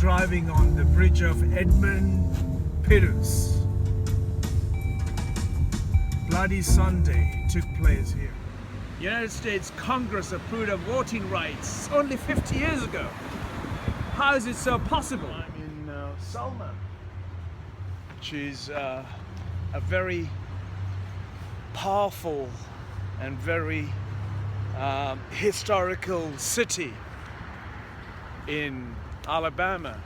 driving on the bridge of Edmund Pettus. Bloody Sunday took place here. United States Congress approved of voting rights only 50 years ago. How is it so possible? I'm in Selma, which is a very powerful and very historical city in Alabama,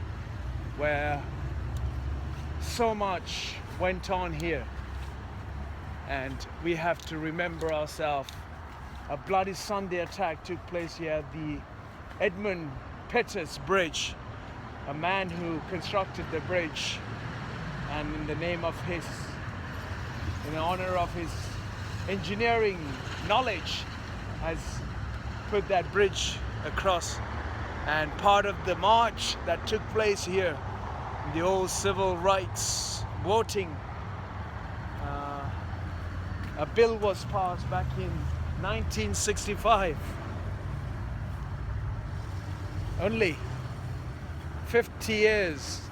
where so much went on here, and we have to remember ourselves. A bloody Sunday attack took place here at the Edmund Pettus Bridge. A man who constructed the bridge, and in honor of his engineering knowledge, has put that bridge across. And part of the march that took place here, the old civil rights voting, a bill was passed back in 1965. Only 50 years,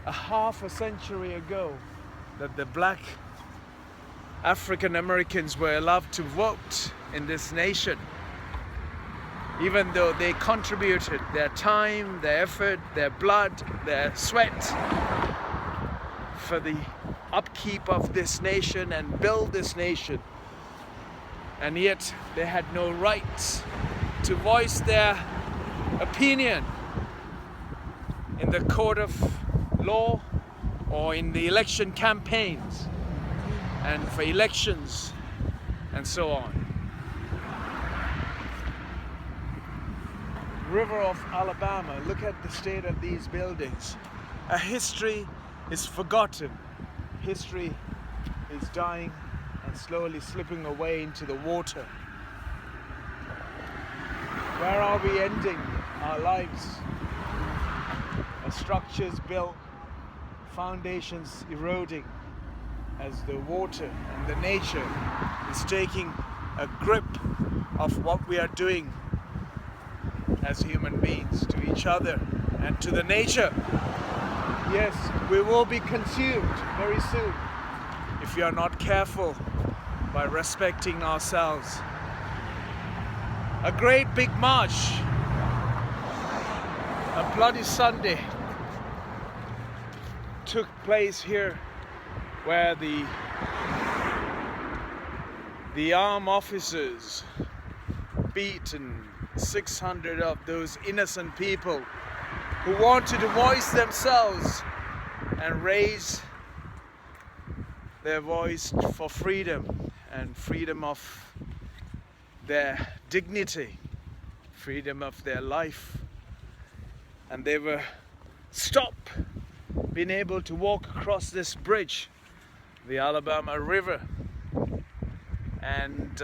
a half a century ago, that the black African Americans were allowed to vote in this nation, even though they contributed their time, their effort, their blood, their sweat for the upkeep of this nation and build this nation. And yet they had no right to voice their opinion in the court of law or in the election campaigns and for elections and so on. River of Alabama, look at the state of these buildings. A history is forgotten. History is dying and slowly slipping away into the water. Where are we ending our lives? Our structures built, foundations eroding as the water and the nature is taking a grip of what we are doing as human beings to each other and to the nature. Yes, we will be consumed very soon if we are not careful by respecting ourselves. A great big march, a bloody Sunday took place here, where the armed officers beaten 600 of those innocent people who wanted to voice themselves and raise their voice for freedom and freedom of their dignity, freedom of their life. And they were stopped being able to walk across this bridge, the Alabama River. And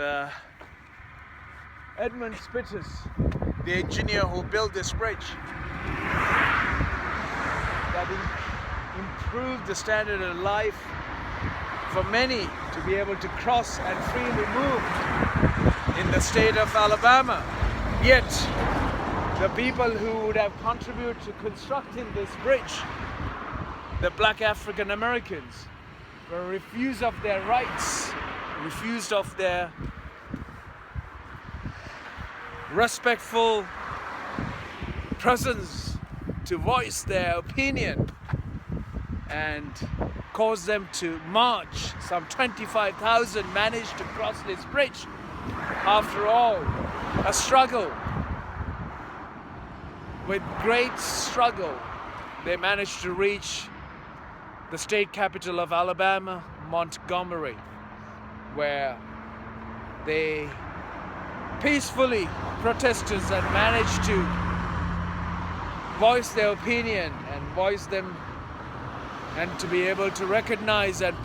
Edmund Pettus, the engineer who built this bridge, that improved the standard of life for many to be able to cross and freely move in the state of Alabama. Yet, the people who would have contributed to constructing this bridge, the black African Americans, were refused of their rights, refused of their respectful presence to voice their opinion, and caused them to march. Some 25,000 managed to cross this bridge. After all, a struggle. With great struggle, they managed to reach the state capital of Alabama, Montgomery, where they peacefully protesters and managed to voice their opinion and voice them, and to be able to recognize and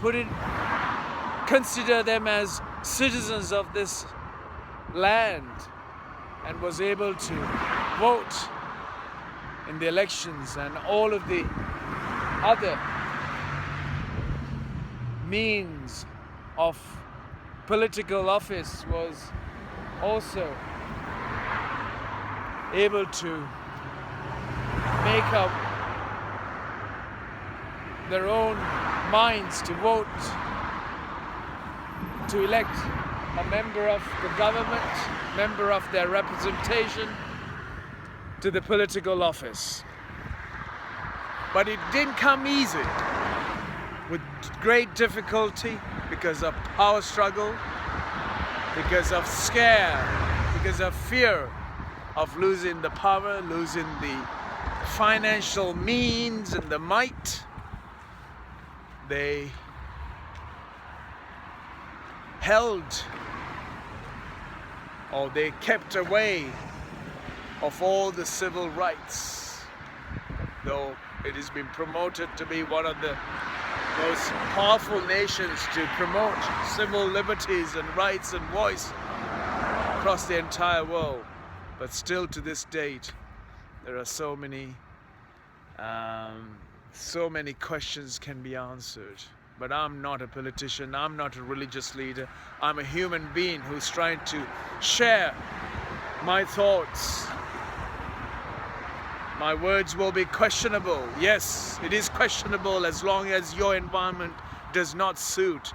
consider them as citizens of this land, and was able to vote in the elections, and all of the other means of political office was also able to make up their own minds to vote to elect a member of the government, member of their representation to the political office. But it didn't come easy, with great difficulty, because of power struggle, because of scare, because of fear of losing the power, losing the financial means and the might. They held, or they kept away of all the civil rights, though it has been promoted to be one of the most powerful nations to promote civil liberties and rights and voice across the entire world. But still to this date, there are so many questions can be answered. But I'm not a politician, I'm not a religious leader. I'm a human being who's trying to share my thoughts. My words will be questionable. Yes, it is questionable as long as your environment does not suit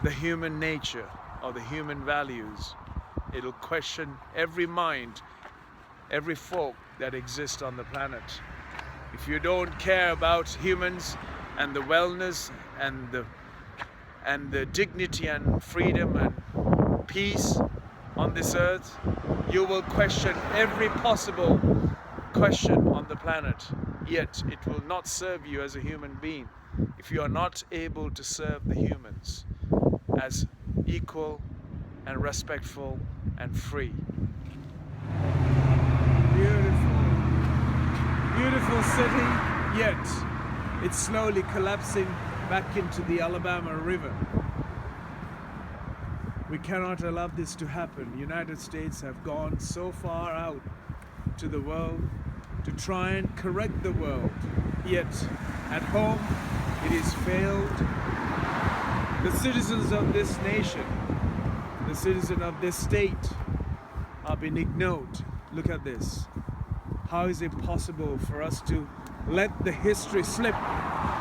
the human nature or the human values. It'll question every mind, every folk that exists on the planet. If you don't care about humans and the wellness and the dignity and freedom and peace on this earth, you will question every possible question on the planet. Yet it will not serve you as a human being if you are not able to serve the humans as equal and respectful and free. Beautiful, beautiful city, yet it's slowly collapsing back into the Alabama River. We cannot allow this to happen. The United States have gone so far out to the world to try and correct the world, yet at home it is failed. The citizens of this nation, the citizens of this state are being ignored. Look at this. How is it possible for us to let the history slip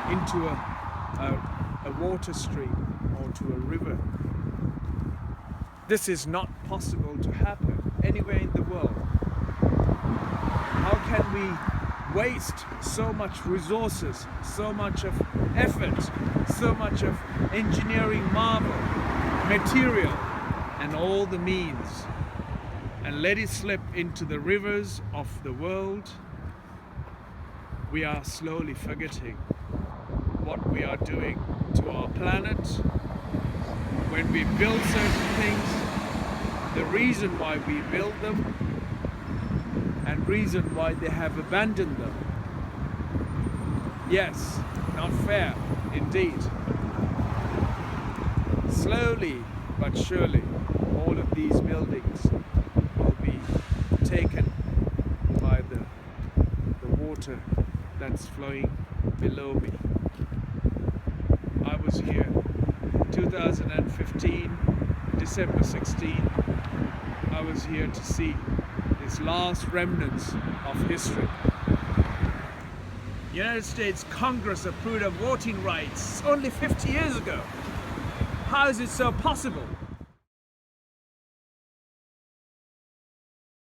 into a water stream or to a river? This is not possible to happen anywhere in the world. How can we waste so much resources, so much of effort, so much of engineering marvel, material, and all the means, and let it slip into the rivers of the world? We are slowly forgetting what we are doing to our planet. When we build certain things, the reason why we build them and reason why they have abandoned them. Yes, not fair indeed. Slowly but surely, all of these buildings will be taken by the water that's flowing below me. I was here 2015, December 16. I was here to see these last remnants of history. United States Congress approved of voting rights only 50 years ago. How is it so possible